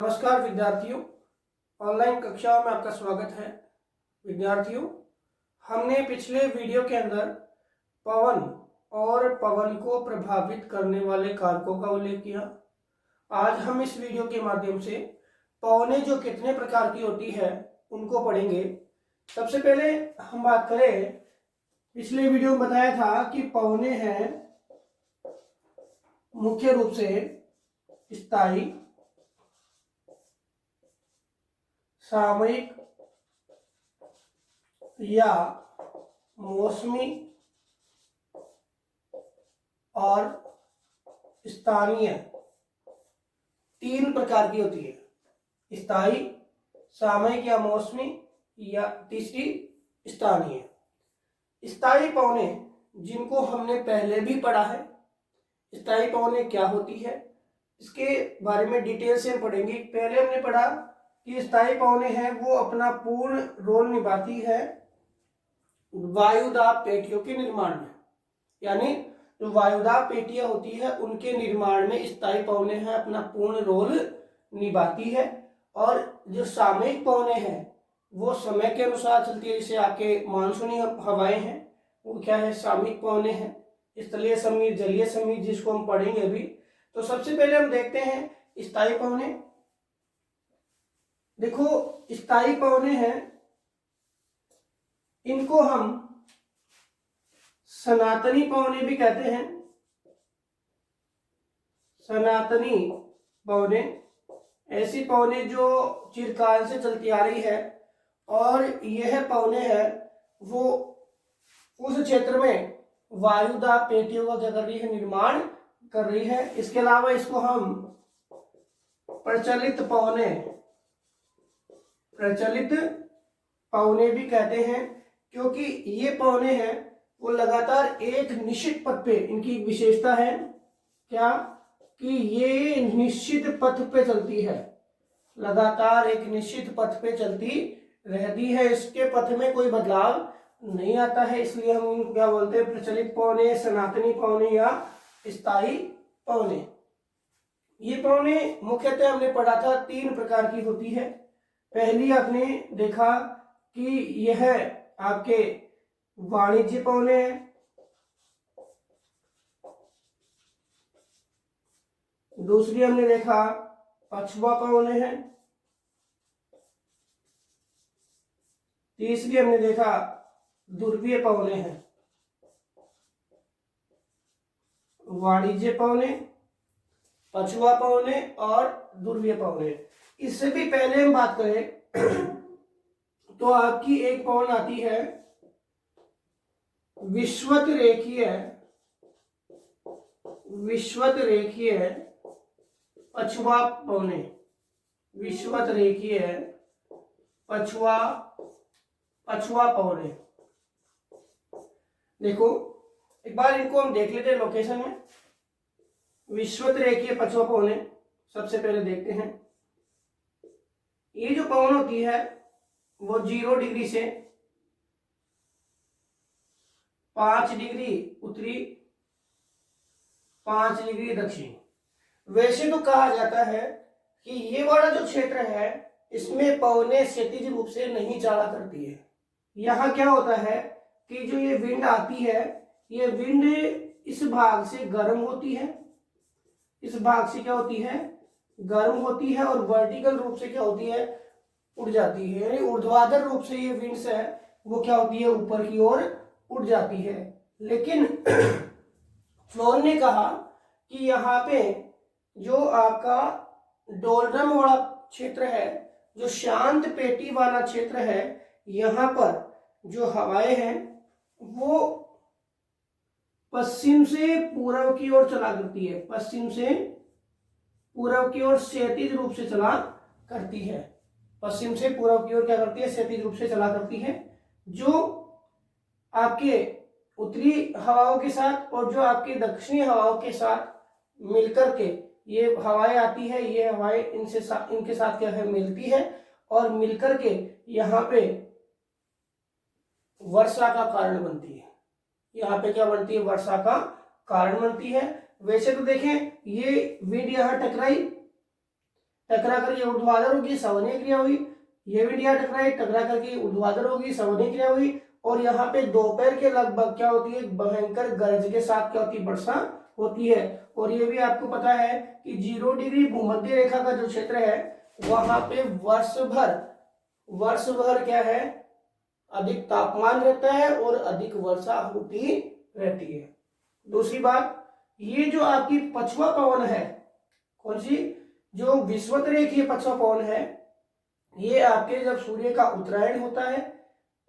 नमस्कार विद्यार्थियों, ऑनलाइन कक्षाओं में आपका स्वागत है। विद्यार्थियों, हमने पिछले वीडियो के अंदर पवन और पवन को प्रभावित करने वाले कारकों का उल्लेख किया। आज हम इस वीडियो के माध्यम से पवनें जो कितने प्रकार की होती है उनको पढ़ेंगे। सबसे पहले हम बात करें, पिछले वीडियो में बताया था कि पवनें हैं मुख्य रूप से स्थायी, सामयिक या मौसमी और स्थानीय, तीन प्रकार की होती है। स्थायी, सामयिक या मौसमी या तीसरी स्थानीय। स्थायी पवनें जिनको हमने पहले भी पढ़ा है, स्थायी पवनें क्या होती है इसके बारे में डिटेल से हम पढ़ेंगे। पहले हमने पढ़ा कि स्थायी पवनें हैं वो अपना पूर्ण रोल निभाती है वायुदाब पेटियों के निर्माण में, यानी जो वायुदाब पेटियां होती है उनके निर्माण में स्थायी पवनें हैं अपना पूर्ण रोल निभाती है। और जो सामयिक पवनें हैं वो समय के अनुसार चलती है, जैसे आपके मानसूनी हवाएं हैं वो क्या है, सामयिक पवनें हैं। स्थलीय समीर, जलीय समीर जिसको हम पढ़ेंगे अभी। तो सबसे पहले हम देखते हैं स्थायी पवनें। देखो, स्थायी पवनें हैं, इनको हम सनातनी पवनें भी कहते हैं। सनातनी पवनें ऐसी पवनें जो चिरकाल से चलती आ रही है और यह पवनें है वो उस क्षेत्र में वायुदाब पेटियों का क्या कर रही है, निर्माण कर रही है। इसके अलावा इसको हम प्रचलित पवनें भी कहते हैं, क्योंकि ये पवनें हैं वो लगातार एक निश्चित पथ पे, इनकी विशेषता है क्या कि ये निश्चित पथ पे चलती है, लगातार एक निश्चित पथ पे चलती रहती है, इसके पथ में कोई बदलाव नहीं आता है। इसलिए हम क्या बोलते हैं, प्रचलित पवनें, सनातनी पवनें या स्थायी पवनें। ये पवनें मुख्यतः हमने पढ़ा था तीन प्रकार की होती है। पहली आपने देखा कि यह आपके वाणिज्य पवनें हैं, दूसरी हमने देखा पछुआ पवनें हैं, तीसरी हमने देखा ध्रुवीय पवनें हैं। वाणिज्य पवनें, पछुआ पवनें और ध्रुवीय पवनें। इससे भी पहले हम बात करें तो आपकी एक पवन आती है विषुवत रेखीय पछुआ पवनें। विषुवत रेखीय पछुआ पवनें। देखो एक बार इनको हम देख लेते हैं लोकेशन में। विषुवत रेखीय पछुआ पवनें सबसे पहले देखते हैं। ये जो पवन होती है वो 0 डिग्री से 5 डिग्री उत्तरी, 5 डिग्री दक्षिण। वैसे तो कहा जाता है कि ये वाला जो क्षेत्र है इसमें पवनें क्षैतिज रूप से नहीं चला करती है। यहाँ क्या होता है कि जो ये विंड आती है, ये विंड इस भाग से गर्म होती है, इस भाग से क्या होती है, गर्म होती है, और वर्टिकल रूप से क्या होती है, उड़ जाती है। यानी ऊर्ध्वाधर रूप से ये विंड्स है वो क्या होती है, ऊपर की ओर उड़ जाती है। लेकिन फ्लोर ने कहा कि यहाँ पे जो आपका डोलरम वाला क्षेत्र है, जो शांत पेटी वाला क्षेत्र है, यहाँ पर जो हवाएं हैं वो पश्चिम से पूर्व की ओर चला करती है, पश्चिम से पूर्व की ओर क्षैतिज रूप से चला करती है। पश्चिम से पूर्व की ओर क्या करती है, क्षैतिज रूप से चला करती है। जो आपके उत्तरी हवाओं के साथ और जो आपके दक्षिणी हवाओं के साथ मिलकर के ये हवाएं आती है, ये हवाएं इनके साथ क्या है, मिलती है, और मिलकर के यहाँ पे वर्षा का कारण बनती है। यहाँ पे क्या बनती है, वर्षा का कारण बनती है। वैसे तो देखें ये विंड यहाँ टकरा कर ये ऊर्ध्वाधर होगी, सवर्ण क्रिया हुई। ये भी डी टकराई, टकरा करके ऊर्ध्वाधर होगी, सवर्ण क्रिया हुई। और यहाँ पे दोपहर के लगभग क्या होती है, भयंकर गरज के साथ क्या होती है, वर्षा होती है। और ये भी आपको पता है कि 0 डिग्री भूमध्य रेखा का जो क्षेत्र है वहां पे वर्ष भर क्या है, अधिक तापमान रहता है और अधिक वर्षा होती रहती है। दूसरी बात, ये जो आपकी पछुआ पवन है, कौन सी, जो विषुवत रेखीय पछुआ पवन है, ये आपके जब सूर्य का उत्तरायण होता है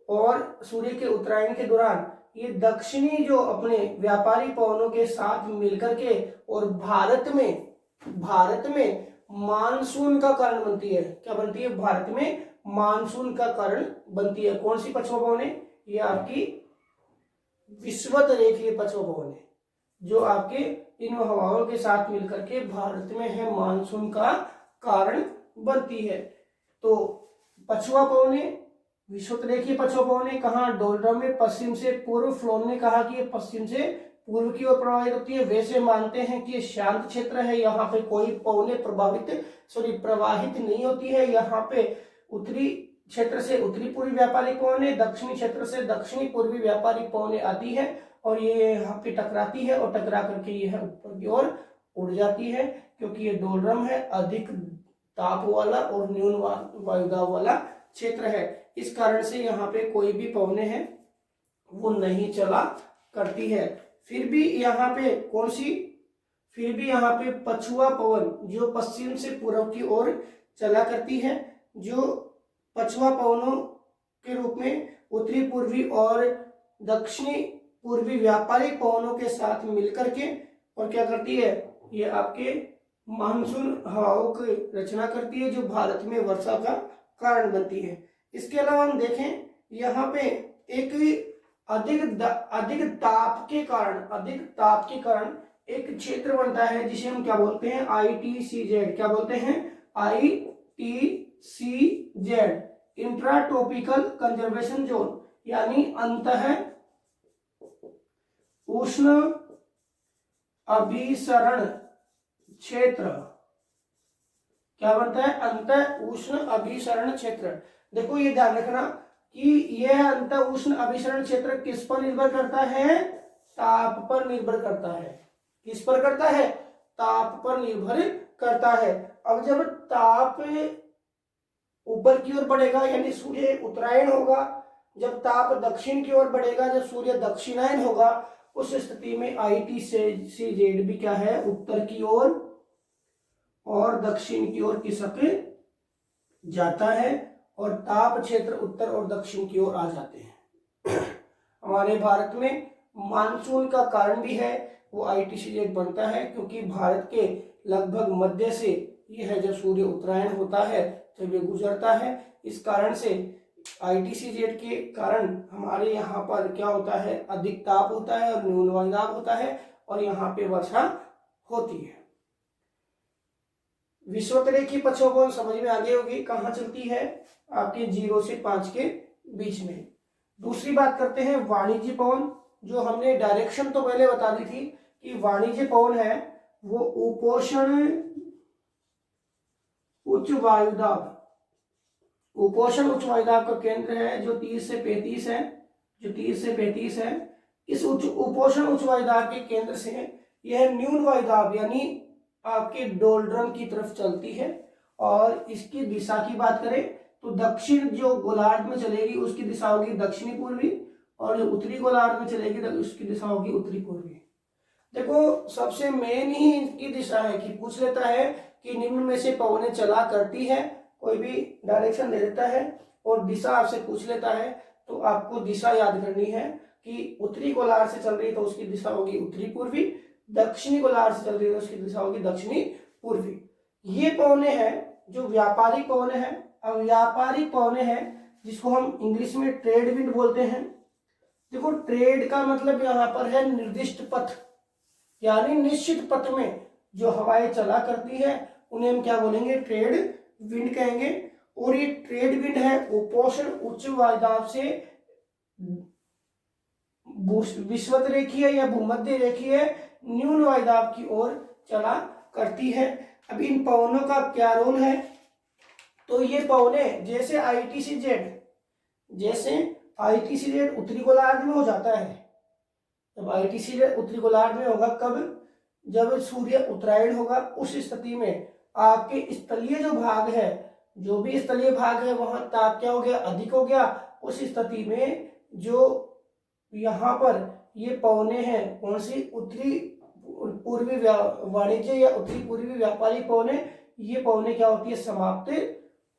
और सूर्य के उत्तरायण के दौरान ये दक्षिणी जो अपने व्यापारी पवनों के साथ मिलकर के और भारत में मानसून का कारण बनती है। क्या बनती है, भारत में मानसून का कारण बनती है। कौन सी पछुआ पवन है, ये आपकी विषुवत रेखीय पछुआ पवन है, जो आपके इन हवाओं के साथ मिलकर के भारत में है मानसून का कारण बनती है। तो पछुआ पवने, विषुवत रेखीय पछुआ पवने कहाँ, डोलड्रम में पश्चिम से पूर्व। फ्लोन ने कहा कि ये पश्चिम से पूर्व की ओर प्रवाहित होती है। वैसे मानते हैं कि शांत क्षेत्र है, यहाँ पे कोई पवने प्रवाहित नहीं होती है। यहाँ पे उत्तरी क्षेत्र से उत्तरी पूर्वी व्यापारिक पवने, दक्षिणी क्षेत्र से दक्षिणी पूर्वी व्यापारिक पवने आती है और ये यहाँ पे टकराती है और टकरा करके ये ऊपर की ओर उड़ जाती है, क्योंकि ये डोलड्रम है, अधिक ताप वाला और न्यून वायुदाब वाला क्षेत्र है। इस कारण से यहाँ पे कोई भी पवने हैं वो नहीं चला करती है। फिर भी यहाँ पे कौन सी, फिर भी यहाँ पे पछुआ पवन जो पश्चिम से पूर्व की ओर चला करती है, जो पछुआ पवनों के रूप में उत्तरी पूर्वी और दक्षिणी पूर्वी व्यापारिक पवनों के साथ मिलकर के और क्या करती है, ये आपके मानसून हवाओं की रचना करती है, जो भारत में वर्षा का कारण बनती है। इसके अलावा हम देखें, यहाँ पे एक अधिक ताप के कारण एक क्षेत्र बनता है जिसे हम क्या बोलते हैं, ITCZ। क्या बोलते हैं, ITCZ, intra tropical conservation zone, यानी अंतः उष्ण अभिसरण क्षेत्र। क्या बनता है, अंतः उष्ण अभिसरण क्षेत्र। देखो ये ध्यान रखना कि यह अंतः उष्ण अभिसरण क्षेत्र किस पर निर्भर करता है, ताप पर निर्भर करता है। किस पर करता है, ताप पर निर्भर करता है। अब जब ताप ऊपर की ओर बढ़ेगा यानी सूर्य उत्तरायण होगा, जब ताप दक्षिण की ओर बढ़ेगा, जब सूर्य दक्षिणायन होगा, उस स्थिति में ITCZ भी क्या है, उत्तर की ओर और दक्षिण की ओर खिसक जाता है और ताप क्षेत्र उत्तर और दक्षिण की ओर आ जाते हैं। हमारे भारत में मानसून का कारण भी है, वो ITCZ बनता है, क्योंकि भारत के लगभग मध्य से ये है जब सूर्य उत्तरायण होता है जब ये गुजरता है। इस कारण से ITCZ के कारण हमारे यहाँ पर क्या होता है, अधिक ताप होता है और न्यून वायुदाब होता है और यहाँ पे वर्षा होती है। विषुवत रेखीय पछुआ पवन समझ में आ गई होगी, कहाँ चलती है, आपके 0 से 5 के बीच में। दूसरी बात करते हैं वाणिज्य पवन, जो हमने डायरेक्शन तो पहले बता दी थी कि वाणिज्य पवन है वो उपोषण उच्च वायुदाब का केंद्र है, जो 30 से 35 है। इस उपोषण उच्च वायुदाब के केंद्र से यह न्यून वायुदाब यानी आपके डोलड्रम की तरफ चलती है और इसकी दिशा की बात करें तो दक्षिण जो गोलार्ध में चलेगी उसकी दिशा होगी दक्षिणी पूर्वी और जो उत्तरी गोलार्ध में चलेगी उसकी दिशा होगी उत्तरी पूर्वी। देखो सबसे मेन ही इनकी दिशा है कि पूछ लेता है कि निम्न में से पवनें चला करती है, कोई भी डायरेक्शन दे देता है और दिशा आपसे पूछ लेता है तो आपको दिशा याद करनी है कि उत्तरी गोलार्ध से चल रही है तो उसकी दिशा होगी उत्तरी पूर्वी, दक्षिणी गोलार्ध से चल रही है तो उसकी दिशा होगी दक्षिणी पूर्वी। ये पवने हैं जो व्यापारिक पवने हैं। अब व्यापारिक पवने हैं जिसको हम इंग्लिश में ट्रेड विंड बोलते हैं। देखो ट्रेड का मतलब यहाँ पर है निर्दिष्ट पथ, यानी निश्चित पथ में जो हवाएं चला करती है उन्हें हम क्या बोलेंगे, ट्रेड विंड कहेंगे। और ये ट्रेड विंड है उपोषण उच्च वायुदाब से विषुवत रेखीय या भूमध्य रेखीय न्यून वायुदाब की ओर चला करती है। अब इन पवनों का क्या रोल है, तो ये पवने जैसे आईटीसीजेड उत्तरी गोलार्ध में हो जाता है। जब आईटीसीजेड उत्तरी गोलार्ध में होगा कब, जब सूर्य उत्तरायण होगा, उस स्थिति में आपके स्थलीय जो भाग है, जो भी स्थलीय भाग है वहां ताप क्या हो गया, अधिक हो गया। उस स्थिति में जो यहाँ पर ये पवने हैं, कौन सी, उत्तरी पूर्वी वाणिज्य या उत्तरी पूर्वी व्यापारिक पवने, ये पवने क्या होती है, समाप्त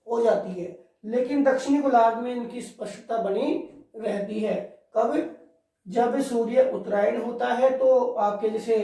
हो जाती है। लेकिन दक्षिणी गोलार्ध में इनकी स्पष्टता बनी रहती है। कब, जब सूर्य उत्तरायण होता है तो आपके जैसे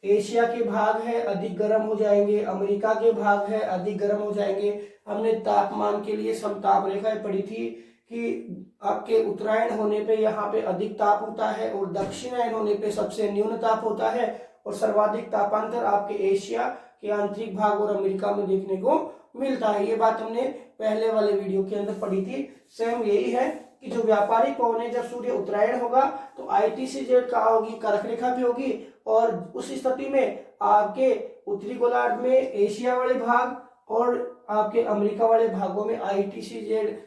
एशिया के भाग है अधिक गर्म हो जाएंगे, अमेरिका के भाग है अधिक गर्म हो जाएंगे। हमने तापमान के लिए समताप रेखाएं पढ़ी थी कि आपके उत्तरायण होने पे यहाँ पे अधिक ताप होता है और दक्षिणायन होने पे सबसे न्यून ताप होता है, और सर्वाधिक तापांतर आपके एशिया के आंतरिक भाग और अमेरिका में देखने को मिलता है। ये बात हमने पहले वाले वीडियो के अंदर पढ़ी थी। सेम यही है कि जो व्यापारिक पवने जब सूर्य उत्तरायण होगा तो आईटीसीजेड का होगी, कर्क रेखा भी होगी, और उस स्थिति में आपके उत्तरी गोलार्ध में एशिया वाले भाग और आपके अमेरिका वाले भागों में आईटीसीजेड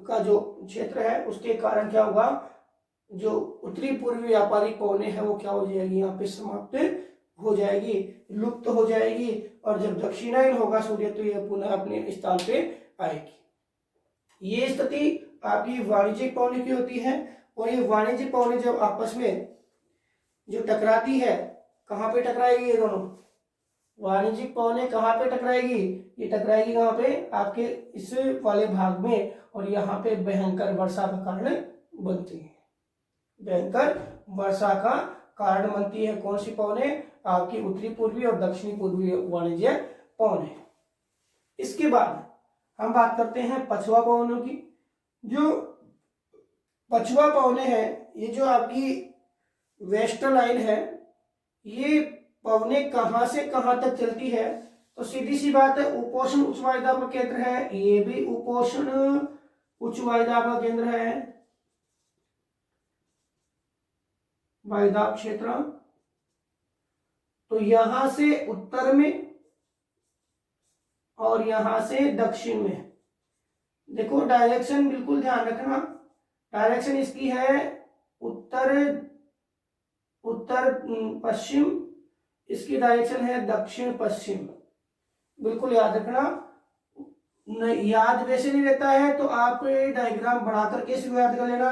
का जो क्षेत्र है उसके कारण क्या होगा, जो उत्तरी पूर्वी व्यापारिक पवने हैं वो क्या हो जाएगी, यहाँ पे समाप्त हो जाएगी, लुप्त हो जाएगी। और जब दक्षिणायन होगा सूर्य तो ये पुनः अपने स्थान पे आएगी। ये स्थिति आपकी वाणिज्यिक पवने की होती है। और ये वाणिज्यिक पवने जब आपस में जो टकराती है, कहाँ पे टकराएगी ये दोनों वाणिज्यिक पवने, कहाँ पे टकराएगी, ये टकराएगी कहाँ पे, आपके इस वाले भाग में, और यहाँ पे भयंकर वर्षा का कारण बनती है। भयंकर वर्षा का कारण बनती है कौन सी पवने, आपकी उत्तरी पूर्वी और दक्षिणी पूर्वी वाणिज्य पवने। इसके बाद हम बात करते हैं पछुआ पवनों की। जो पछुआ पवने हैं, ये जो आपकी वेस्टर्न लाइन है, ये पवने कहां से कहां तक चलती है, तो सीधी सी बात है उपोष्ण उच्च वायुदाब का केंद्र है, ये भी उपोष्ण उच्च वायुदाब का केंद्र है, वायुदाब क्षेत्र। तो यहां से उत्तर में और यहां से दक्षिण में, देखो डायरेक्शन बिल्कुल ध्यान रखना, डायरेक्शन इसकी है उत्तर उत्तर पश्चिम, इसकी डायरेक्शन है दक्षिण पश्चिम, बिल्कुल याद रखना। याद वैसे नहीं रहता है तो आप डायग्राम बढ़ा करके इसको याद कर लेना।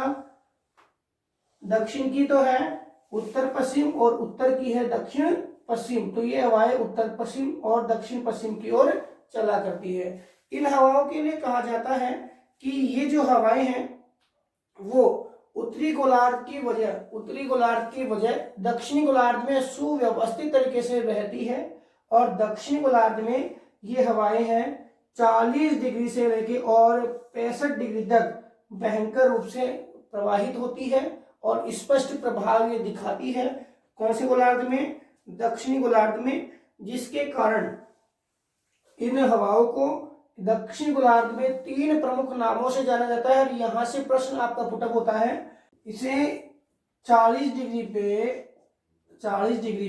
दक्षिण की तो है उत्तर पश्चिम और उत्तर की है दक्षिण पश्चिम, तो ये हवाएं उत्तर पश्चिम और दक्षिण पश्चिम की ओर चला करती है। इन हवाओं के लिए कहा जाता है कि ये जो हवाएं हैं वो उत्तरी गोलार्ध की वजह दक्षिणी गोलार्ध में सुव्यवस्थित तरीके से बहती है, और दक्षिणी गोलार्ध में ये हवाएं हैं 40 डिग्री से लेके और 65 डिग्री तक भयंकर रूप से प्रवाहित होती है, और स्पष्ट प्रभाव ये दिखाती है कौन से गोलार्ध में, दक्षिणी गोलार्ध में, जिसके कारण इन हवाओं को दक्षिण गोलार्ध में 3 प्रमुख नामों से जाना जाता है। और यहां से प्रश्न आपका पुटअप होता है, इसे 40 डिग्री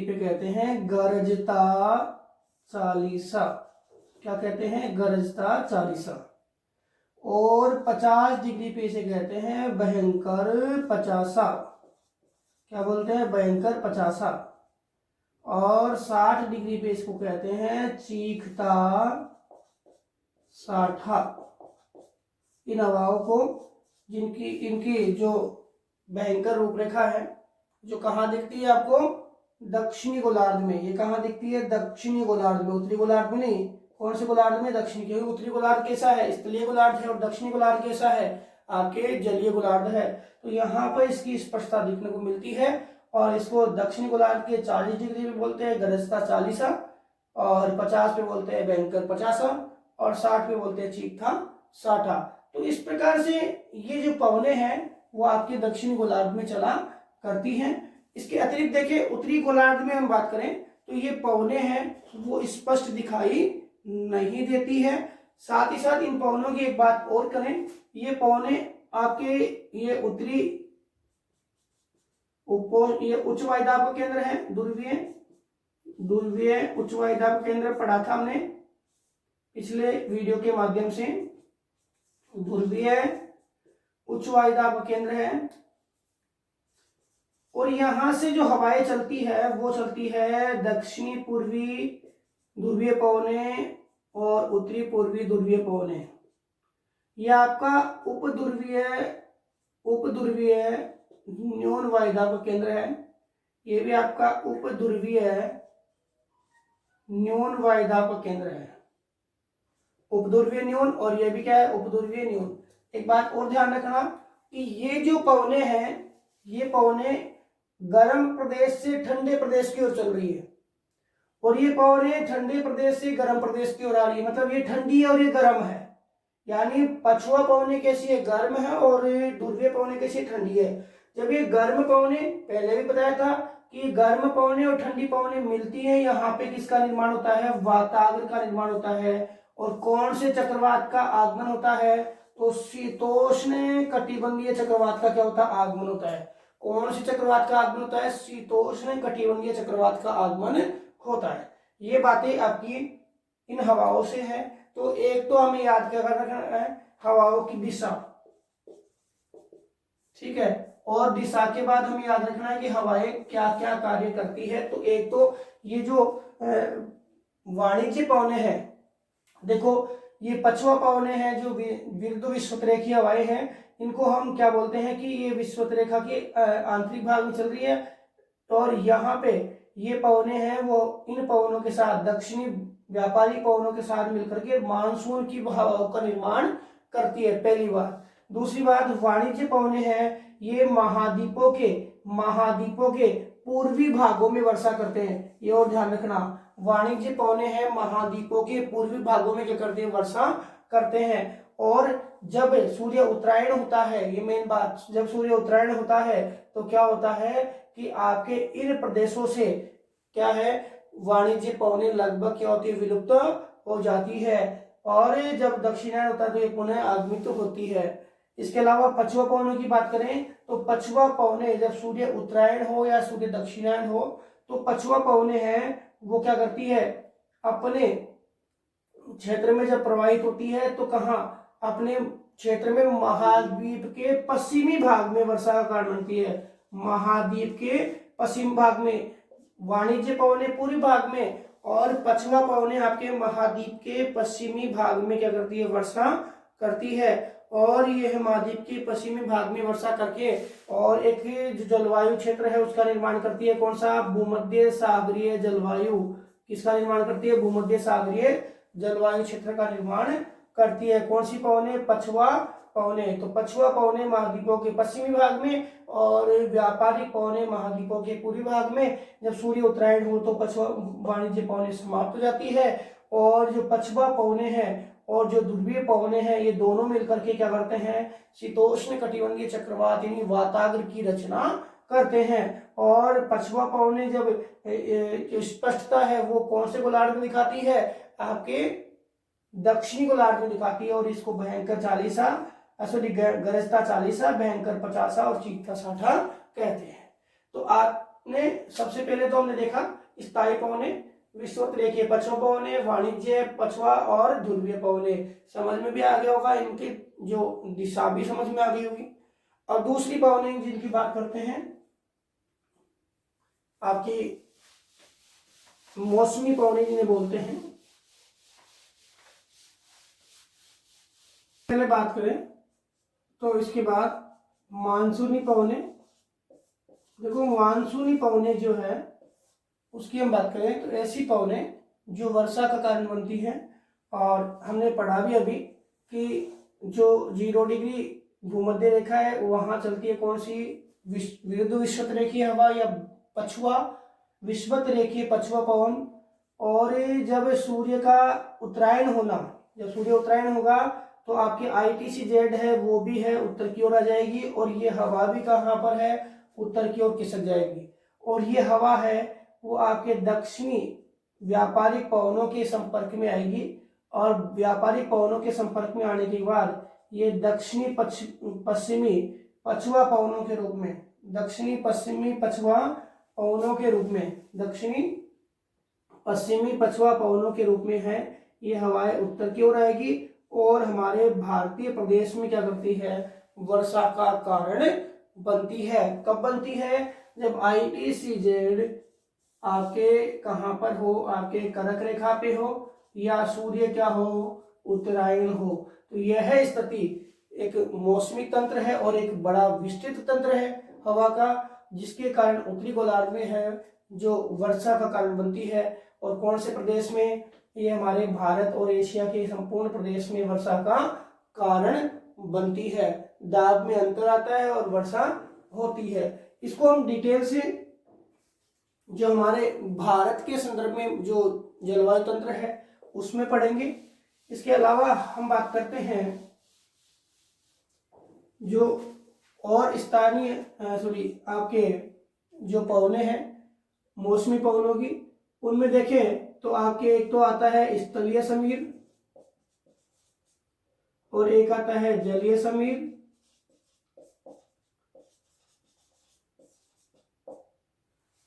पे कहते हैं गरजता चालीसा, क्या कहते हैं, गरजता चालीसा, और 50 डिग्री पे इसे कहते हैं भयंकर पचासा, क्या बोलते हैं, भयंकर पचासा, और 60 डिग्री पे इसको कहते हैं चीखता साठा। इन हवाओं को इनकी जो भयंकर रूपरेखा है जो कहाँ दिखती है आपको, दक्षिणी गोलार्ध में। ये कहाँ दिखती है, दक्षिणी गोलार्ध में, उत्तरी गोलार्ध में नहीं। कौन से गोलार्ध में, दक्षिणी, क्योंकि उत्तरी गोलार्ध कैसा है, स्थलीय गोलार्ध है, और दक्षिणी गोलार्ध कैसा है, आपके जलीय गोलार्ध है। तो यहाँ पर इसकी स्पष्टता दिखने को मिलती है, और इसको दक्षिणी गोलार्ध के 40 डिग्री पे बोलते हैं गरजता चालीसा, और 50 पे बोलते हैं भयंकर पचासा, और 60 पे बोलते हैं चीखता साठा। तो इस प्रकार से ये जो पवने हैं वो आपके दक्षिणी गोलार्ध में चला करती हैं। इसके अतिरिक्त देखिए उत्तरी गोलार्ध में हम बात करें तो ये पवने हैं वो स्पष्ट दिखाई नहीं देती है। साथ ही साथ इन पवनों की एक बात और करें, ये पवने आपके ये ये उच्च वायुदाब का केंद्र है, ध्रुवीय उच्च वायुदाब केंद्र पढ़ा था हमने, पिछले वीडियो के माध्यम से ध्रुवीय उच्च वायुदाब केंद्र है, और यहां से जो हवाएं चलती है वो चलती है दक्षिणी पूर्वी ध्रुवीय पवने और उत्तरी पूर्वी ध्रुवीय पवने। यह आपका उपध्रुवीय न्यून वायुदाब केंद्र है। ये भी आपका उपध्रुवीय न्यून वायुदाब केंद्र है, उपध्रुवीय न्यून, और ये भी क्या है, उपध्रुवीय न्यून। एक बात और ध्यान रखना कि ये जो पवने हैं, ये पवने गर्म प्रदेश से ठंडे प्रदेश की ओर चल रही है, और ये पवने ठंडे प्रदेश से गर्म प्रदेश की ओर आ रही है। मतलब ये ठंडी है और ये गर्म है, यानी पछुआ पवने कैसी है, गर्म है, और ध्रुवीय पवने कैसी है, ठंडी है। जब ये गर्म पवने, पहले भी बताया था कि गर्म पवने और ठंडी पवने मिलती हैं, यहाँ पे किसका निर्माण होता है, वाताग्र का निर्माण होता है। और कौन से चक्रवात का आगमन होता है, तो शीतोष्ण कटिबंधीय चक्रवात का क्या होता है, आगमन होता है। कौन से चक्रवात का आगमन होता है, शीतोष्ण कटिबंधीय चक्रवात का आगमन होता है। ये बातें आपकी इन हवाओं से है। तो एक तो हमें याद क्या रखना है, हवाओं की दिशा, ठीक है, और दिशा के बाद हमें याद रखना है कि हवाएं क्या क्या कार्य करती है। तो एक तो ये जो वाणिज्य पवने हैं, देखो ये पछुआ पवने हैं जो विरुद्ध विषुवतरेखीय हवाएं हैं, इनको हम क्या बोलते हैं कि ये विषुवतरेखा के आंतरिक भाग में चल रही है, और यहाँ पे ये पवने हैं वो इन पवनों के साथ, दक्षिणी व्यापारिक पवनों के साथ मिलकर के मानसून की हवाओं का निर्माण करती है, पहली बात। दूसरी बात, वाणिज्य पवने हैं, ये महाद्वीपों के पूर्वी भागों में वर्षा करते हैं। ये और ध्यान रखना, वाणिज्य पवने हैं महाद्वीपों के पूर्वी भागों में क्या करते हैं, वर्षा करते हैं। और जब सूर्य उत्तरायण होता है, ये मेन बात, जब सूर्य उत्तरायण होता है तो क्या होता है कि आपके इन प्रदेशों से क्या है, वाणिज्य पवने लगभग क्या होती है, विलुप्त हो जाती है। और जब दक्षिणायन होता है तो ये पुनः आगमित होती है। इसके अलावा पछुआ पवनों की बात करें तो पछुआ पवने जब सूर्य उत्तरायण हो या सूर्य दक्षिणायन हो, तो पछुआ पवने हैं वो क्या करती है, अपने क्षेत्र में जब प्रवाहित होती है तो कहाँ, अपने क्षेत्र में महाद्वीप के पश्चिमी भाग में वर्षा का कारण बनती है। महाद्वीप के पश्चिम भाग में वाणिज्य पवने पूर्वी भाग में, और पछुआ पवने आपके महाद्वीप के पश्चिमी भाग में क्या करती है, वर्षा करती है। और यह महाद्वीप के पश्चिमी भाग में वर्षा करके और एक जो जलवायु क्षेत्र है उसका निर्माण करती है। कौन सा, भूमध्य सागरीय जलवायु, किसका निर्माण करती है, भूमध्य सागरीय जलवायु क्षेत्र का निर्माण करती है। कौन सी पवने, पछुआ पवने। तो पछुआ पवने महाद्वीपों के पश्चिमी भाग में और व्यापारिक पवने महाद्वीपों के पूर्वी भाग में। जब सूर्य उत्तरायण हो तो पछुआ वाणिज्य पवने समाप्त हो जाती है, और जो पछुआ पवने हैं और जो ध्रुवीय पवने हैं ये दोनों मिलकर के क्या करते हैं, शीतोष्ण कटिबंधीय चक्रवात यानी वाताग्र की रचना करते हैं। और पछुआ पवने जब स्पष्टता है वो कौन से गोलार्ध में दिखाती है, आपके दक्षिणी गोलार्ध में दिखाती है, और इसको भयंकर चालीसा, गरजता चालीसा, भयंकर 50 और चीखता 60 कहते हैं। तो आपने सबसे पहले तो हमने देखा स्थायी पवने, विषुवतरेखीय पछुआ पवने, वाणिज्य पछुआ और ध्रुवीय पवने, समझ में भी आ गया होगा, इनकी जो दिशा भी समझ में आ गई होगी। और दूसरी पवने जिनकी बात करते हैं आपकी मौसमी पवने जिन्हें बोलते हैं। पहले बात करें तो इसके बाद मानसूनी पवने। देखो मानसूनी पवने जो है उसकी हम बात करें तो ऐसी पवने जो वर्षा का कारण बनती है, और हमने पढ़ा भी अभी कि जो 0 डिग्री भूमध्य रेखा है वहां चलती है कौन सी, विरुद्ध विषुवतरेखीय हवा या पछुआ, विषुवतरेखीय पछुआ पवन। और जब सूर्य का उत्तरायण होना, जब सूर्य उत्तरायण होगा तो आपकी ITCZ है वो भी है उत्तर की ओर आ जाएगी, और ये हवा भी कहाँ पर है, उत्तर की ओर खिसक जाएगी। और ये हवा है वो आपके दक्षिणी व्यापारिक पवनों के संपर्क में आएगी, और व्यापारिक पवनों के संपर्क में आने के बाद ये दक्षिणी पश्चिमी पछुआ पवनों के रूप में, दक्षिणी पश्चिमी पछुआ पवनों के रूप में, दक्षिणी पश्चिमी पछुआ पवनों के रूप में है ये हवाएं उत्तर की ओर आएगी और हमारे भारतीय प्रदेश में क्या करती है, वर्षा का कारण बनती है। कब बनती है, जब ITCZ आपके कहां पर हो, आपके कर्क रेखा पे हो या सूर्य क्या हो, उत्तरायण हो। तो यह स्थिति एक मौसमी तंत्र है और एक बड़ा विस्तृत तंत्र है हवा का, जिसके कारण उत्तरी गोलार्ध में है जो वर्षा का कारण बनती है। और कौन से प्रदेश में, ये हमारे भारत और एशिया के संपूर्ण प्रदेश में वर्षा का कारण बनती है। दाब में अंतर आता है और वर्षा होती है। इसको हम डिटेल से जो हमारे भारत के संदर्भ में जो जलवायु तंत्र है उसमें पढ़ेंगे। इसके अलावा हम बात करते हैं जो और स्थानीय आपके जो पवने हैं मौसमी पवनों की, उनमें देखें तो आपके एक तो आता है स्थलीय समीर और एक आता है जलीय समीर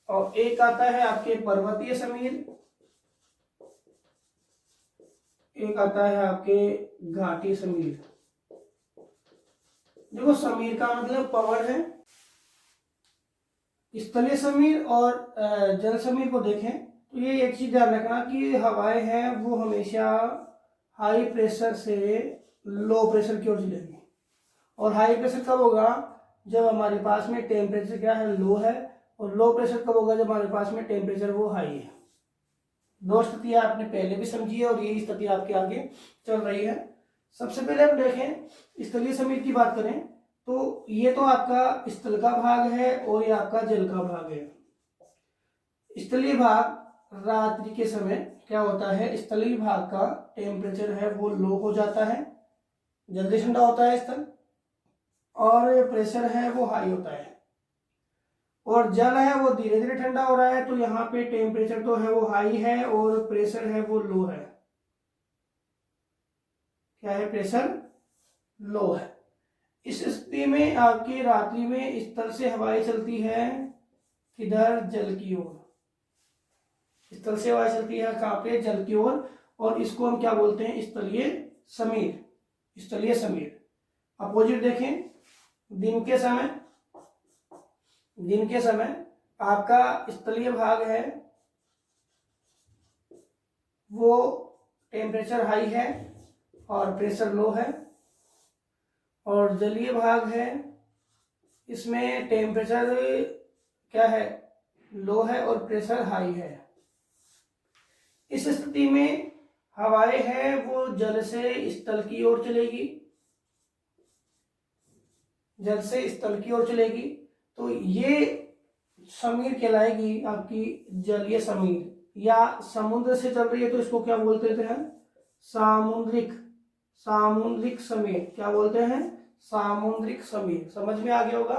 और एक आता है आपके पर्वतीय समीर, एक आता है आपके घाटी समीर। देखो समीर का मतलब पवन है। स्थलीय समीर और जल समीर को देखें तो ये एक चीज ध्यान रखना कि हवाएं हैं वो हमेशा हाई प्रेशर से लो प्रेशर की ओर चलेगी। और हाई प्रेशर कब होगा, जब हमारे पास में टेम्परेचर क्या है, लो है। और लो प्रेशर कब होगा, जब हमारे पास में टेम्परेचर वो हाई है। दो स्थितियां आपने पहले भी समझी है और यही स्थिति आपके आगे चल रही है। सबसे पहले हम देखें स्थलीय समीर की बात करें तो ये तो आपका स्थल का भाग है और ये आपका जल का भाग है। स्थलीय भाग रात्रि के समय क्या होता है, स्थलीय भाग का टेम्परेचर है वो लो हो जाता है, जल्दी ठंडा होता है स्थल, और प्रेशर है वो हाई होता है। और जल है वो धीरे धीरे ठंडा हो रहा है, तो यहाँ पे टेम्परेचर तो है वो हाई है और प्रेशर है वो लो है। क्या है, प्रेशर लो है। इस स्थिति में आपकी रात्रि में स्थल से हवाएं चलती है किधर, जल की ओर। स्थल से हवाएं चलती है कहाँ पे, जल की ओर। और इसको हम क्या बोलते हैं, स्थलीय समीर। स्थलीय समीर अपोजिट देखें, दिन के समय, दिन के समय आपका स्थलीय भाग है वो टेम्परेचर हाई है और प्रेशर लो है। और जलीय भाग है, इसमें टेम्परेचर क्या है, लो है और प्रेशर हाई है। इस स्थिति में हवाएं है वो जल से स्थल की ओर चलेगी, जल से स्थल की ओर चलेगी। तो ये समीर कहलाएगी आपकी जलीय समीर। या समुद्र से चल रही है तो इसको क्या बोलते हैं, सामुद्रिक, सामुद्रिक समीर। क्या बोलते हैं, सामुद्रिक समीर। समझ में आ गया होगा।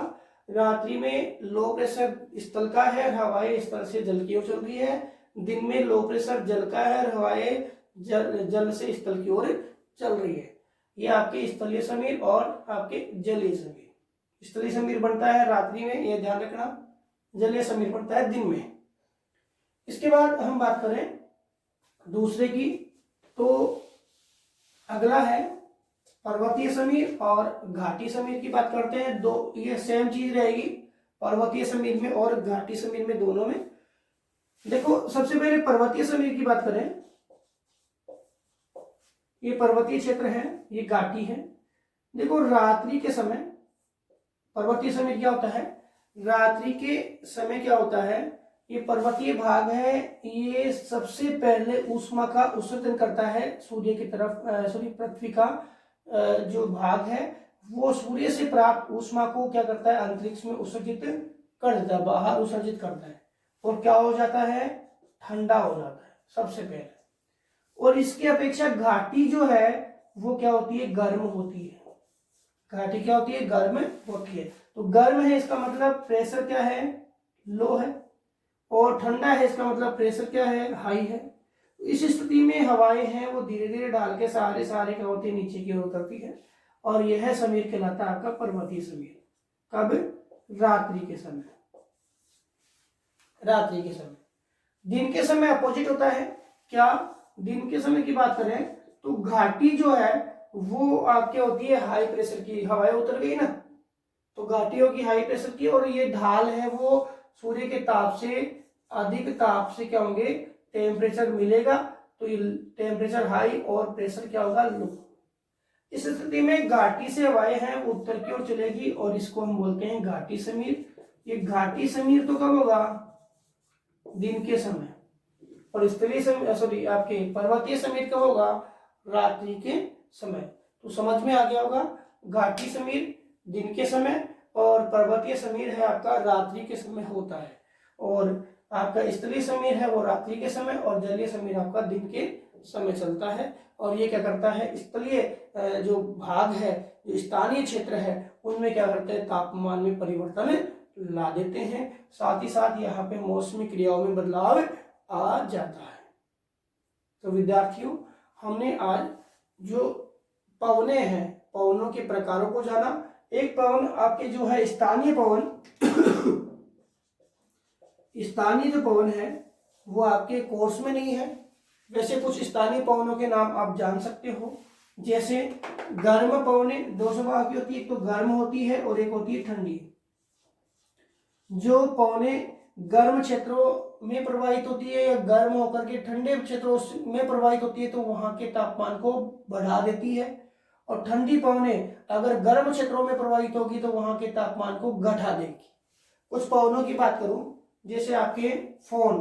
रात्रि में लो प्रेशर स्थल का है, हवाएं स्थल से जल की ओर चल रही है। दिन में लो प्रेशर जल का है और हवाएं जल से स्थल की ओर चल रही है। ये आपके स्थलीय समीर और आपके जलीय समीर। स्थलीय समीर बनता है रात्रि में, ये ध्यान रखना। जलीय समीर बनता है दिन में। इसके बाद हम बात करें दूसरे की, तो अगला है पर्वतीय समीर और घाटी समीर की बात करते हैं। दो ये सेम चीज रहेगी पर्वतीय समीर में और घाटी समीर में, दोनों में। देखो सबसे पहले पर्वतीय समीर की बात करें, ये पर्वतीय क्षेत्र है, ये घाटी है। देखो रात्रि के समय पर्वतीय समीर क्या होता है, रात्रि के समय क्या होता है, ये पर्वतीय भाग है, ये सबसे पहले ऊष्मा का उत्सर्जन करता है सूर्य की तरफ। सॉरी, पृथ्वी का जो भाग है वो सूर्य से प्राप्त ऊष्मा को क्या करता है, अंतरिक्ष में उत्सर्जित कर देता है, बाहर उत्सर्जित करता है। और क्या हो जाता है, ठंडा हो जाता है सबसे पहले। और इसकी अपेक्षा घाटी जो है वो क्या होती है, गर्म होती है। घाटी क्या होती है, गर्म होती है। तो गर्म है इसका मतलब प्रेशर क्या है, लो है। और ठंडा है इसका मतलब प्रेशर क्या है, हाई है। इस स्थिति में हवाएं हैं वो धीरे धीरे डाल के सारे सारे क्या होती है, नीचे की ओर उतरती है। और यह समीर कहलाता है आपका पर्वतीय समीर। कब, रात्रि के समय। रात्रि के समय। दिन के समय अपोजिट होता है क्या, दिन के समय की बात करें तो घाटी जो है वो आपके होती है हाई प्रेशर की, हवाएं उतर गई ना, तो घाटी होगी हाई प्रेशर की, और ये ढाल है वो सूर्य के ताप से, अधिक ताप से क्या होंगे, टेम्परेचर मिलेगा, तो ये टेम्परेचर हाई और प्रेशर क्या होगा, लो। इस स्थिति में घाटी से हवाएं हैं उत्तर की ओर चलेगी और इसको हम बोलते हैं घाटी समीर। ये घाटी समीर तो कब होगा, दिन के समय, और स्थलीय समीर सॉरी आपके पर्वतीय समीर कब होगा, रात्रि के समय। तो समझ में आ गया होगा, घाटी समीर दिन के समय और पर्वतीय समीर है आपका रात्रि के समय होता है, और आपका स्थलीय समीर है वो रात्रि के समय, और जलीय समीर आपका दिन के समय चलता है। और ये क्या करता है, स्थलीय जो भाग है, जो स्थानीय क्षेत्र है, उनमें क्या करते हैं, तापमान में परिवर्तन ला देते हैं, साथ ही साथ यहाँ पे मौसमी क्रियाओं में बदलाव आ जाता है। तो विद्यार्थियों, हमने आज जो पवने हैं, पवनों के प्रकारों को जाना। एक पवन आपके जो है स्थानीय पवन स्थानीय जो पवन है वो आपके कोर्स में नहीं है। वैसे कुछ स्थानीय पवनों के नाम आप जान सकते हो, जैसे गर्म पवनें, दो स्वभाव की होती है, एक तो गर्म होती है और एक होती है ठंडी। जो पवनें गर्म क्षेत्रों में प्रवाहित होती है या गर्म होकर के ठंडे क्षेत्रों में प्रवाहित होती है तो वहां के तापमान को बढ़ा देती है, और ठंडी पवनें अगर गर्म क्षेत्रों में प्रवाहित होगी तो वहां के तापमान को घटा देगी। कुछ पवनों की बात करूं, जैसे आपके फोन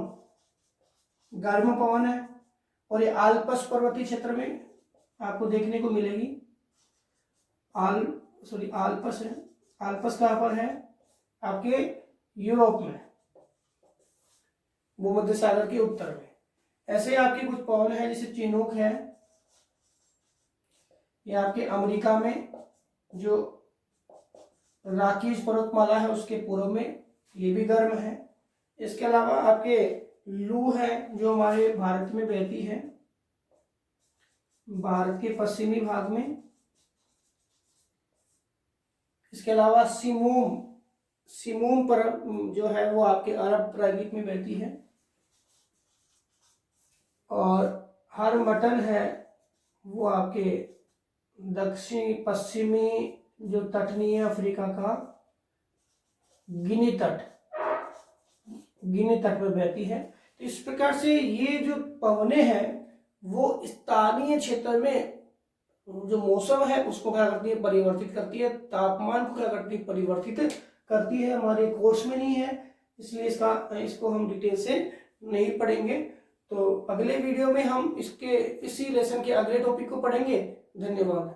गर्म पवन है, और ये आल्पस पर्वतीय क्षेत्र में आपको देखने को मिलेगी। आल्पस है, आल्पस कहां पर है, आपके यूरोप में, भूमध्य सागर के उत्तर में। ऐसे आपके कुछ पवन है, जैसे चिनूक है, ये आपके अमेरिका में जो रॉकीज पर्वतमाला है उसके पूर्व में, ये भी गर्म है। इसके अलावा आपके लू है जो हमारे भारत में बहती है, भारत के पश्चिमी भाग में। इसके अलावा सिमूम पर जो है वो आपके अरब प्रायद्वीप में बहती है, और हर मटन है वो आपके दक्षिण पश्चिमी जो तटनीय अफ्रीका का गिनी तट पर बहती है। तो इस प्रकार से ये जो पवने हैं वो स्थानीय क्षेत्र में जो मौसम है उसको क्या करती है, परिवर्तित करती है, तापमान को क्या करती है, परिवर्तित करती है। हमारे कोर्स में नहीं है इसलिए इसको हम डिटेल से नहीं पढ़ेंगे। तो अगले वीडियो में हम इसी लेसन के अगले टॉपिक को पढ़ेंगे। धन्यवाद।